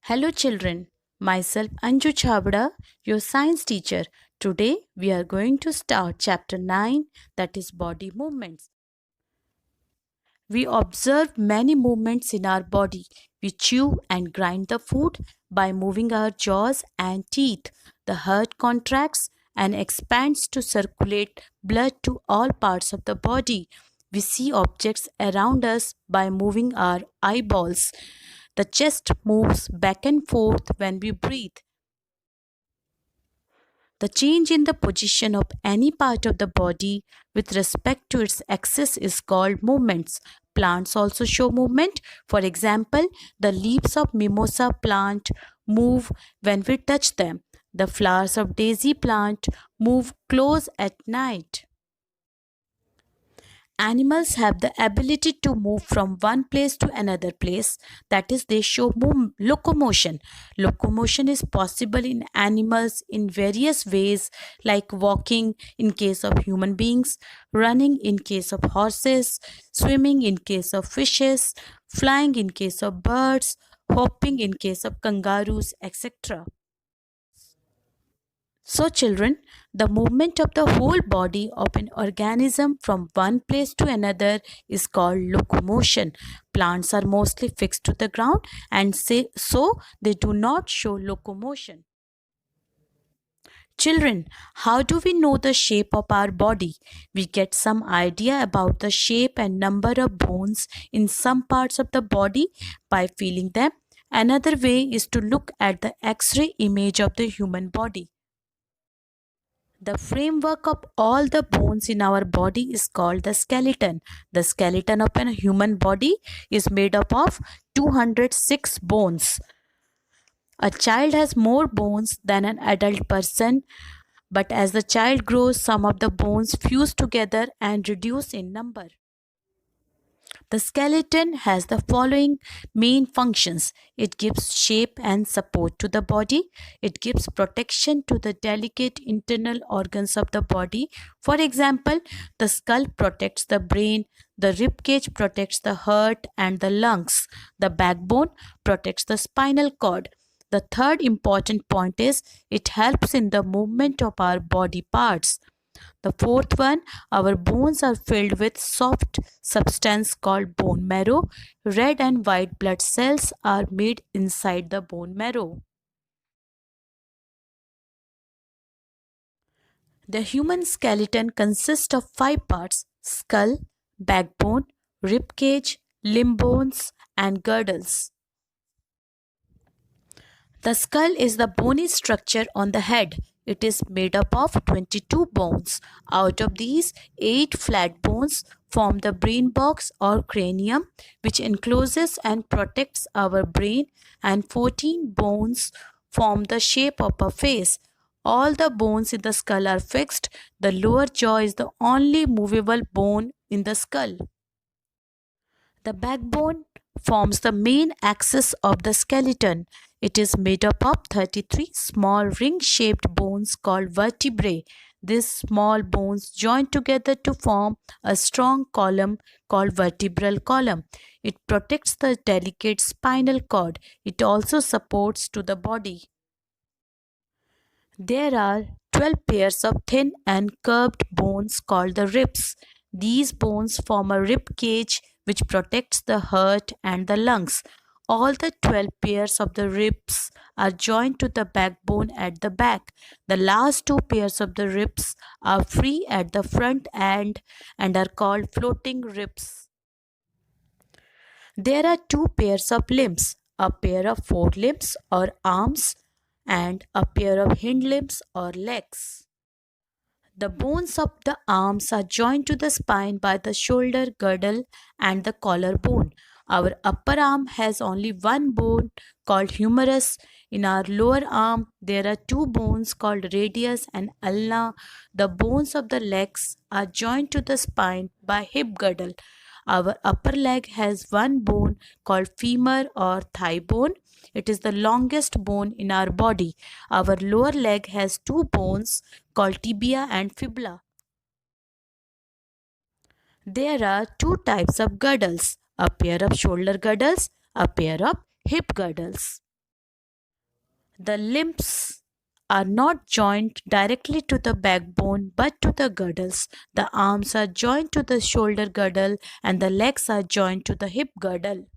Hello children, myself Anju Chabda, your science teacher. Today we are going to start chapter 9, that is body movements. We observe many movements in our body. We chew and grind the food by moving our jaws and teeth. The heart contracts and expands to circulate blood to all parts of the body. We see objects around us by moving our eyeballs. The chest moves back and forth when we breathe. The change in the position of any part of the body with respect to its axis is called movements. Plants also show movement. For example, the leaves of mimosa plant move when we touch them. The flowers of daisy plant move close at night. Animals have the ability to move from one place to another place, that is, they show locomotion. Locomotion is possible in animals in various ways, like walking in case of human beings, running in case of horses, swimming in case of fishes, flying in case of birds, hopping in case of kangaroos, etc. So, children, the movement of the whole body of an organism from one place to another is called locomotion. Plants are mostly fixed to the ground and so they do not show locomotion. Children, how do we know the shape of our body? We get some idea about the shape and number of bones in some parts of the body by feeling them. Another way is to look at the X-ray image of the human body. The framework of all the bones in our body is called the skeleton. The skeleton of a human body is made up of 206 bones. A child has more bones than an adult person, but as the child grows, some of the bones fuse together and reduce in number. The skeleton has the following main functions. It gives shape and support to the body. It gives protection to the delicate internal organs of the body. For example, the skull protects the brain, the rib cage protects the heart and the lungs, the backbone protects the spinal cord. The third important point is it helps in the movement of our body parts. The fourth one, our bones are filled with soft substance called bone marrow. Red and white blood cells are made inside the bone marrow. The human skeleton consists of 5 parts: skull, backbone, rib cage, limb bones, and girdles. The skull is the bony structure on the head. It is made up of 22 bones. Out of these, 8 flat bones form the brain box or cranium, which encloses and protects our brain, and 14 bones form the shape of a face. All the bones in the skull are fixed. The lower jaw is the only movable bone in the skull. The backbone forms the main axis of the skeleton. It is made up of 33 small ring-shaped bones called vertebrae. These small bones join together to form a strong column called vertebral column. It protects the delicate spinal cord. It also supports to the body. There are 12 pairs of thin and curved bones called the ribs. These bones form a rib cage which protects the heart and the lungs. All the 12 pairs of the ribs are joined to the backbone at the back. The last 2 pairs of the ribs are free at the front end and are called floating ribs. There are 2 pairs of limbs, a pair of forelimbs or arms and a pair of hind limbs or legs. The bones of the arms are joined to the spine by the shoulder girdle and the collarbone. Our upper arm has only one bone called humerus. In our lower arm, there are 2 bones called radius and ulna. The bones of the legs are joined to the spine by hip girdle. Our upper leg has one bone called femur or thigh bone. It is the longest bone in our body. Our lower leg has 2 bones called tibia and fibula. There are 2 types of girdles, a pair of shoulder girdles, a pair of hip girdles. The limbs are not joined directly to the backbone but to the girdles. The arms are joined to the shoulder girdle and the legs are joined to the hip girdle.